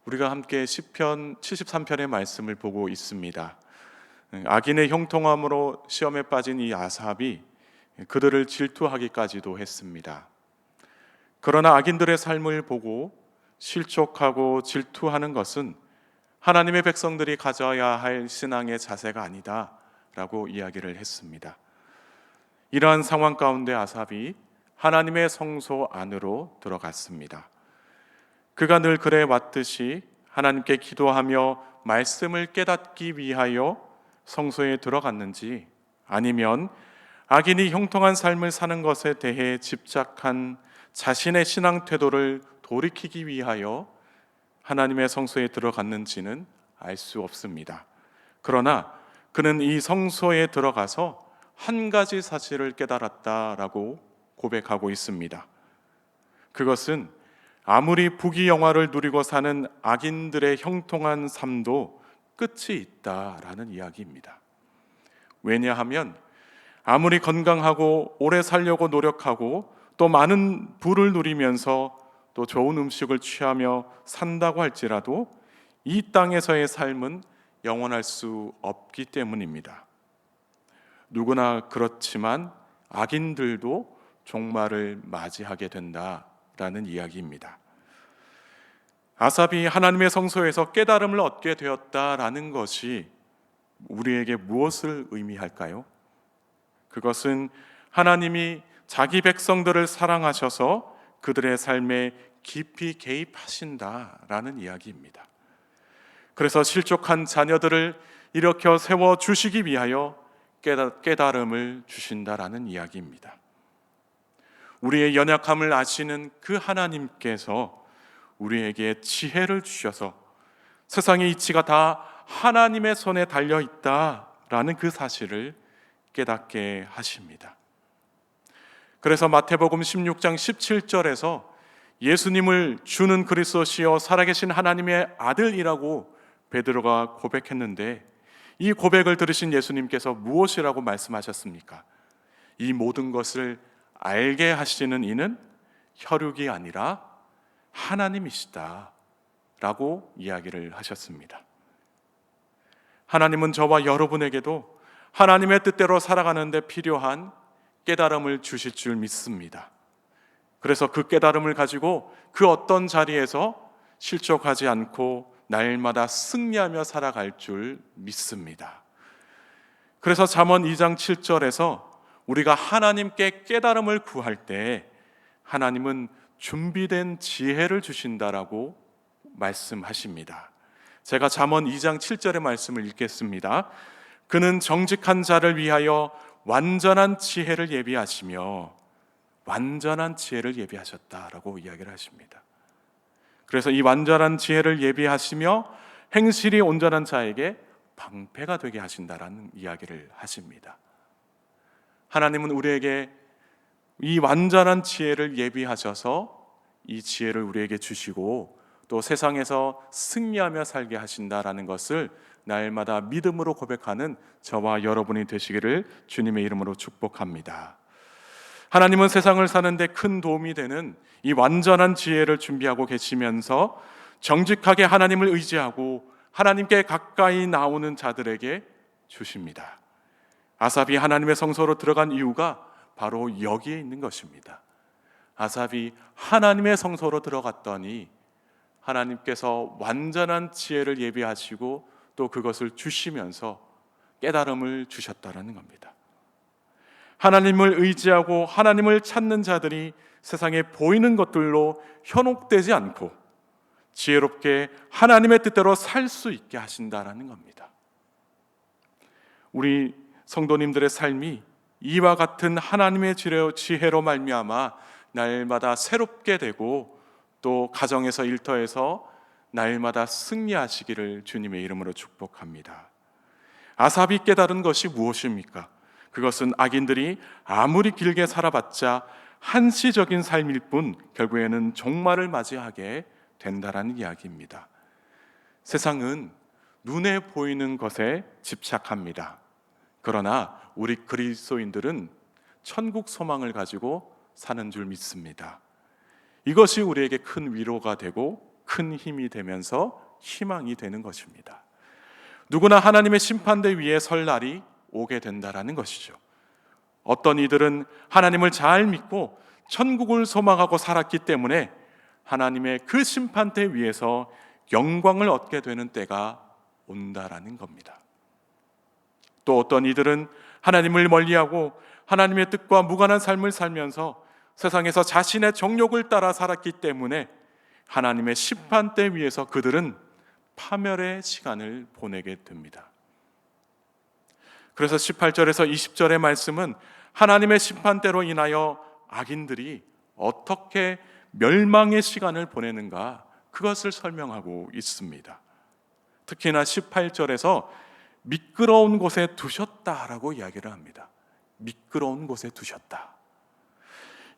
우리가 함께 시편 73편의 말씀을 보고 있습니다. 악인의 형통함으로 시험에 빠진 이 아삽이 그들을 질투하기까지도 했습니다. 그러나 악인들의 삶을 보고 실족하고 질투하는 것은 하나님의 백성들이 가져야 할 신앙의 자세가 아니다라고 이야기를 했습니다. 이러한 상황 가운데 아삽이 하나님의 성소 안으로 들어갔습니다. 그가 늘 그래 왔듯이 하나님께 기도하며 말씀을 깨닫기 위하여 성소에 들어갔는지, 아니면 악인이 형통한 삶을 사는 것에 대해 집착한 자신의 신앙 태도를 돌이키기 위하여 하나님의 성소에 들어갔는지는 알 수 없습니다. 그러나 그는 이 성소에 들어가서 한 가지 사실을 깨달았다라고 고백하고 있습니다. 그것은 아무리 부귀영화를 누리고 사는 악인들의 형통한 삶도 끝이 있다라는 이야기입니다. 왜냐하면 아무리 건강하고 오래 살려고 노력하고 또 많은 부를 누리면서 또 좋은 음식을 취하며 산다고 할지라도 이 땅에서의 삶은 영원할 수 없기 때문입니다. 누구나 그렇지만 악인들도 종말을 맞이하게 된다라는 이야기입니다. 아삽이 하나님의 성소에서 깨달음을 얻게 되었다라는 것이 우리에게 무엇을 의미할까요? 그것은 하나님이 자기 백성들을 사랑하셔서 그들의 삶에 깊이 개입하신다라는 이야기입니다. 그래서 실족한 자녀들을 일으켜 세워주시기 위하여 깨달음을 주신다라는 이야기입니다. 우리의 연약함을 아시는 그 하나님께서 우리에게 지혜를 주셔서 세상의 이치가 다 하나님의 손에 달려있다라는 그 사실을 깨닫게 하십니다. 그래서 마태복음 16장 17절에서 예수님을 주는 그리스도시요 살아계신 하나님의 아들이라고 베드로가 고백했는데, 이 고백을 들으신 예수님께서 무엇이라고 말씀하셨습니까? 이 모든 것을 알게 하시는 이는 혈육이 아니라 하나님이시다 라고 이야기를 하셨습니다. 하나님은 저와 여러분에게도 하나님의 뜻대로 살아가는 데 필요한 깨달음을 주실 줄 믿습니다. 그래서 그 깨달음을 가지고 그 어떤 자리에서 실족하지 않고 날마다 승리하며 살아갈 줄 믿습니다. 그래서 잠언 2장 7절에서 우리가 하나님께 깨달음을 구할 때 하나님은 준비된 지혜를 주신다라고 말씀하십니다. 제가 잠언 2장 7절의 말씀을 읽겠습니다. 그는 정직한 자를 위하여 완전한 지혜를 예비하시며, 완전한 지혜를 예비하셨다라고 이야기를 하십니다. 그래서 이 완전한 지혜를 예비하시며 행실이 온전한 자에게 방패가 되게 하신다라는 이야기를 하십니다. 하나님은 우리에게 이 완전한 지혜를 예비하셔서 이 지혜를 우리에게 주시고 또 세상에서 승리하며 살게 하신다라는 것을 날마다 믿음으로 고백하는 저와 여러분이 되시기를 주님의 이름으로 축복합니다. 하나님은 세상을 사는데 큰 도움이 되는 이 완전한 지혜를 준비하고 계시면서 정직하게 하나님을 의지하고 하나님께 가까이 나오는 자들에게 주십니다. 아삽이 하나님의 성소로 들어간 이유가 바로 여기에 있는 것입니다. 아삽이 하나님의 성소로 들어갔더니 하나님께서 완전한 지혜를 예비하시고 또 그것을 주시면서 깨달음을 주셨다라는 겁니다. 하나님을 의지하고 하나님을 찾는 자들이 세상에 보이는 것들로 현혹되지 않고 지혜롭게 하나님의 뜻대로 살 수 있게 하신다라는 겁니다. 우리 성도님들의 삶이 이와 같은 하나님의 지혜로 말미암아 날마다 새롭게 되고 또 가정에서 일터에서 날마다 승리하시기를 주님의 이름으로 축복합니다. 아삽이 깨달은 것이 무엇입니까? 그것은 악인들이 아무리 길게 살아봤자 한시적인 삶일 뿐 결국에는 종말을 맞이하게 된다라는 이야기입니다. 세상은 눈에 보이는 것에 집착합니다. 그러나 우리 그리스도인들은 천국 소망을 가지고 사는 줄 믿습니다. 이것이 우리에게 큰 위로가 되고 큰 힘이 되면서 희망이 되는 것입니다. 누구나 하나님의 심판대 위에 설 날이 오게 된다라는 것이죠. 어떤 이들은 하나님을 잘 믿고 천국을 소망하고 살았기 때문에 하나님의 그 심판대 위에서 영광을 얻게 되는 때가 온다라는 겁니다. 또 어떤 이들은 하나님을 멀리하고 하나님의 뜻과 무관한 삶을 살면서 세상에서 자신의 정욕을 따라 살았기 때문에 하나님의 심판대 위에서 그들은 파멸의 시간을 보내게 됩니다. 그래서 18절에서 20절의 말씀은 하나님의 심판대로 인하여 악인들이 어떻게 멸망의 시간을 보내는가, 그것을 설명하고 있습니다. 특히나 18절에서 미끄러운 곳에 두셨다라고 이야기를 합니다. 미끄러운 곳에 두셨다.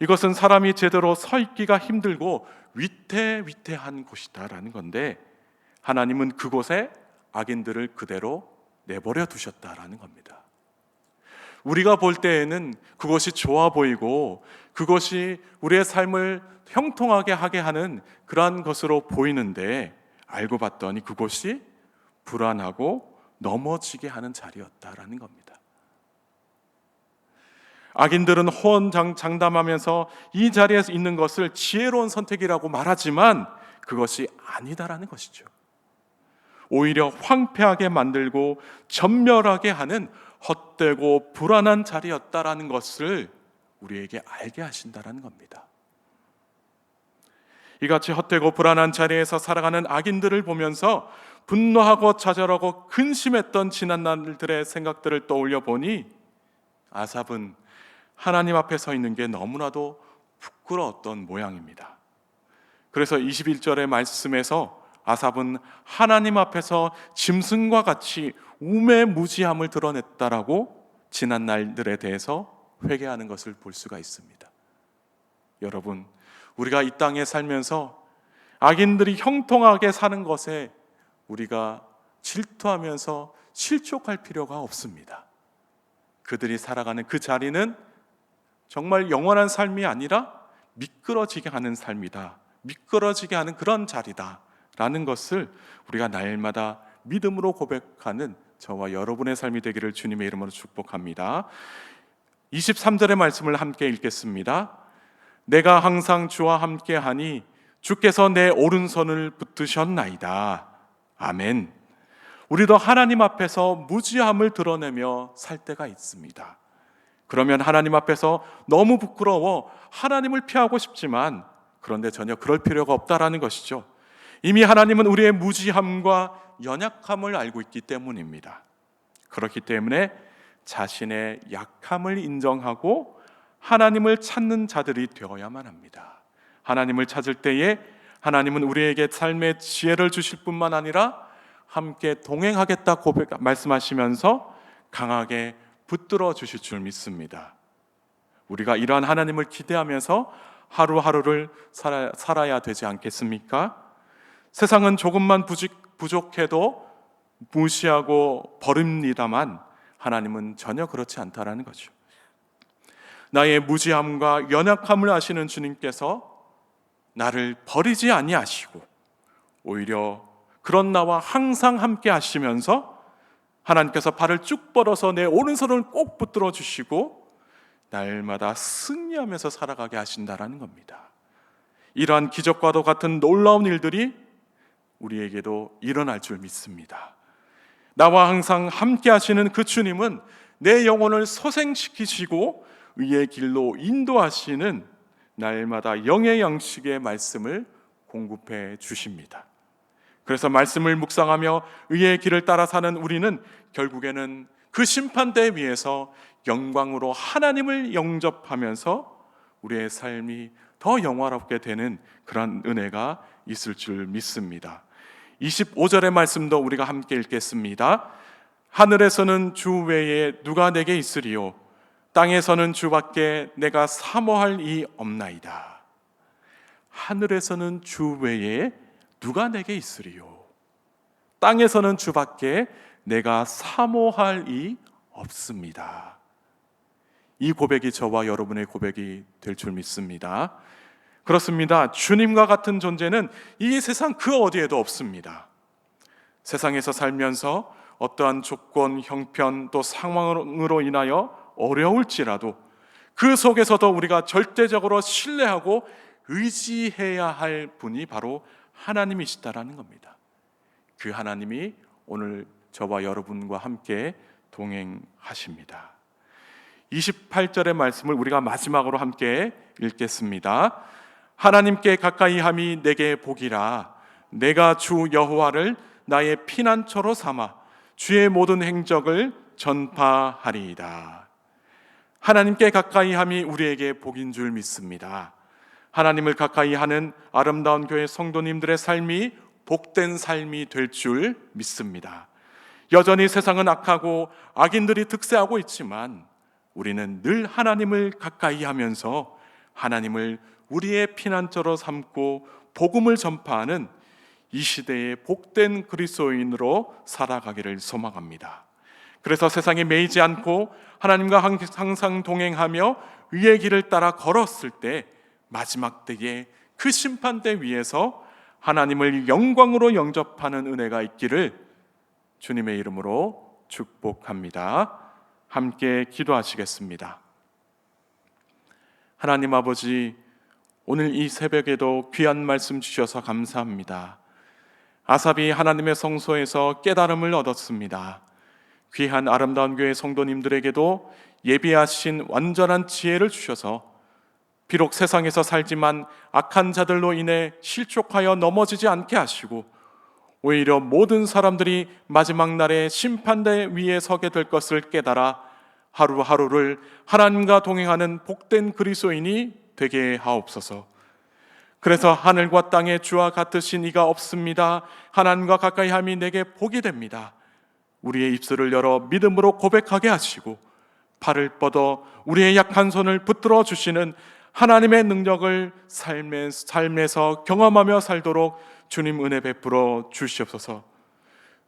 이것은 사람이 제대로 서 있기가 힘들고 위태위태한 곳이다라는 건데, 하나님은 그곳에 악인들을 그대로 내버려 두셨다라는 겁니다. 우리가 볼 때에는 그것이 좋아 보이고 그것이 우리의 삶을 형통하게 하게 하는 그러한 것으로 보이는데, 알고 봤더니 그곳이 불안하고 넘어지게 하는 자리였다라는 겁니다. 악인들은 호언장담하면서 이 자리에서 있는 것을 지혜로운 선택이라고 말하지만 그것이 아니다라는 것이죠. 오히려 황폐하게 만들고 전멸하게 하는 헛되고 불안한 자리였다라는 것을 우리에게 알게 하신다라는 겁니다. 이같이 헛되고 불안한 자리에서 살아가는 악인들을 보면서 분노하고 좌절하고 근심했던 지난 날들의 생각들을 떠올려 보니 아삽은 하나님 앞에 서 있는 게 너무나도 부끄러웠던 모양입니다. 그래서 21절의 말씀에서 아삽은 하나님 앞에서 짐승과 같이 우매무지함을 드러냈다라고 지난 날들에 대해서 회개하는 것을 볼 수가 있습니다. 여러분, 우리가 이 땅에 살면서 악인들이 형통하게 사는 것에 우리가 질투하면서 실족할 필요가 없습니다. 그들이 살아가는 그 자리는 정말 영원한 삶이 아니라 미끄러지게 하는 삶이다, 미끄러지게 하는 그런 자리다 라는 것을 우리가 날마다 믿음으로 고백하는 저와 여러분의 삶이 되기를 주님의 이름으로 축복합니다. 23절의 말씀을 함께 읽겠습니다. 내가 항상 주와 함께하니 주께서 내 오른손을 붙드셨나이다. 아멘. 우리도 하나님 앞에서 무지함을 드러내며 살 때가 있습니다. 그러면 하나님 앞에서 너무 부끄러워 하나님을 피하고 싶지만, 그런데 전혀 그럴 필요가 없다라는 것이죠. 이미 하나님은 우리의 무지함과 연약함을 알고 있기 때문입니다. 그렇기 때문에 자신의 약함을 인정하고 하나님을 찾는 자들이 되어야만 합니다. 하나님을 찾을 때에 하나님은 우리에게 삶의 지혜를 주실 뿐만 아니라 함께 동행하겠다 말씀하시면서 강하게 붙들어 주실 줄 믿습니다. 우리가 이러한 하나님을 기대하면서 하루하루를 살아야 되지 않겠습니까? 세상은 조금만 부족해도 무시하고 버립니다만 하나님은 전혀 그렇지 않다라는 거죠. 나의 무지함과 연약함을 아시는 주님께서 나를 버리지 아니하시고 오히려 그런 나와 항상 함께 하시면서 하나님께서 발을 쭉 뻗어서 내 오른손을 꼭 붙들어 주시고 날마다 승리하면서 살아가게 하신다라는 겁니다. 이러한 기적과도 같은 놀라운 일들이 우리에게도 일어날 줄 믿습니다. 나와 항상 함께 하시는 그 주님은 내 영혼을 소생시키시고 의의 길로 인도하시는 날마다 영의 양식의 말씀을 공급해 주십니다. 그래서 말씀을 묵상하며 의의 길을 따라 사는 우리는 결국에는 그 심판대 위에서 영광으로 하나님을 영접하면서 우리의 삶이 더 영화롭게 되는 그런 은혜가 있을 줄 믿습니다. 25절의 말씀도 우리가 함께 읽겠습니다. 하늘에서는 주 외에 누가 내게 있으리요, 땅에서는 주밖에 내가 사모할 이 없나이다. 하늘에서는 주 외에 누가 내게 있으리요, 땅에서는 주밖에 내가 사모할 이 없습니다. 이 고백이 저와 여러분의 고백이 될 줄 믿습니다. 그렇습니다. 주님과 같은 존재는 이 세상 그 어디에도 없습니다. 세상에서 살면서 어떠한 조건, 형편, 또 상황으로 인하여 어려울지라도 그 속에서도 우리가 절대적으로 신뢰하고 의지해야 할 분이 바로 하나님이시다라는 겁니다. 그 하나님이 오늘 저와 여러분과 함께 동행하십니다. 28절의 말씀을 우리가 마지막으로 함께 읽겠습니다. 하나님께 가까이함이 내게 복이라. 내가 주 여호와를 나의 피난처로 삼아 주의 모든 행적을 전파하리이다. 하나님께 가까이함이 우리에게 복인 줄 믿습니다. 하나님을 가까이하는 아름다운 교회 성도님들의 삶이 복된 삶이 될 줄 믿습니다. 여전히 세상은 악하고 악인들이 득세하고 있지만 우리는 늘 하나님을 가까이하면서 하나님을 우리의 피난처로 삼고 복음을 전파하는 이 시대의 복된 그리스도인으로 살아가기를 소망합니다. 그래서 세상에 매이지 않고 하나님과 항상 동행하며 의의 길을 따라 걸었을 때 마지막 때에 그 심판대 위에서 하나님을 영광으로 영접하는 은혜가 있기를 주님의 이름으로 축복합니다. 함께 기도하시겠습니다. 하나님 아버지, 오늘 이 새벽에도 귀한 말씀 주셔서 감사합니다. 아삽이 하나님의 성소에서 깨달음을 얻었습니다. 귀한 아름다운 교회 성도님들에게도 예비하신 완전한 지혜를 주셔서 비록 세상에서 살지만 악한 자들로 인해 실족하여 넘어지지 않게 하시고 오히려 모든 사람들이 마지막 날에 심판대 위에 서게 될 것을 깨달아 하루하루를 하나님과 동행하는 복된 그리스도인이 되게 하옵소서. 그래서 하늘과 땅의 주와 같으신 이가 없습니다. 하나님과 가까이함이 내게 복이 됩니다. 우리의 입술을 열어 믿음으로 고백하게 하시고 팔을 뻗어 우리의 약한 손을 붙들어 주시는 하나님의 능력을 삶에서 경험하며 살도록 주님 은혜 베풀어 주시옵소서.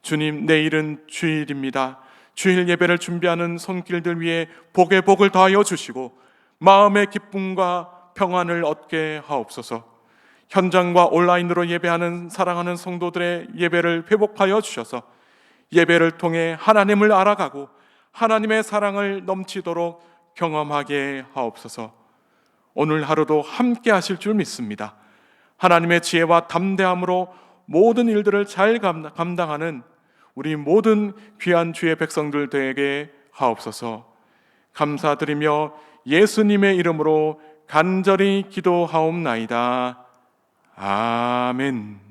주님, 내일은 주일입니다. 주일 예배를 준비하는 손길들 위에 복의 복을 더하여 주시고 마음의 기쁨과 평안을 얻게 하옵소서. 현장과 온라인으로 예배하는 사랑하는 성도들의 예배를 회복하여 주셔서 예배를 통해 하나님을 알아가고 하나님의 사랑을 넘치도록 경험하게 하옵소서. 오늘 하루도 함께 하실 줄 믿습니다. 하나님의 지혜와 담대함으로 모든 일들을 잘 감당하는 우리 모든 귀한 주의 백성들 되게 하옵소서. 감사드리며 예수님의 이름으로 간절히 기도하옵나이다. 아멘.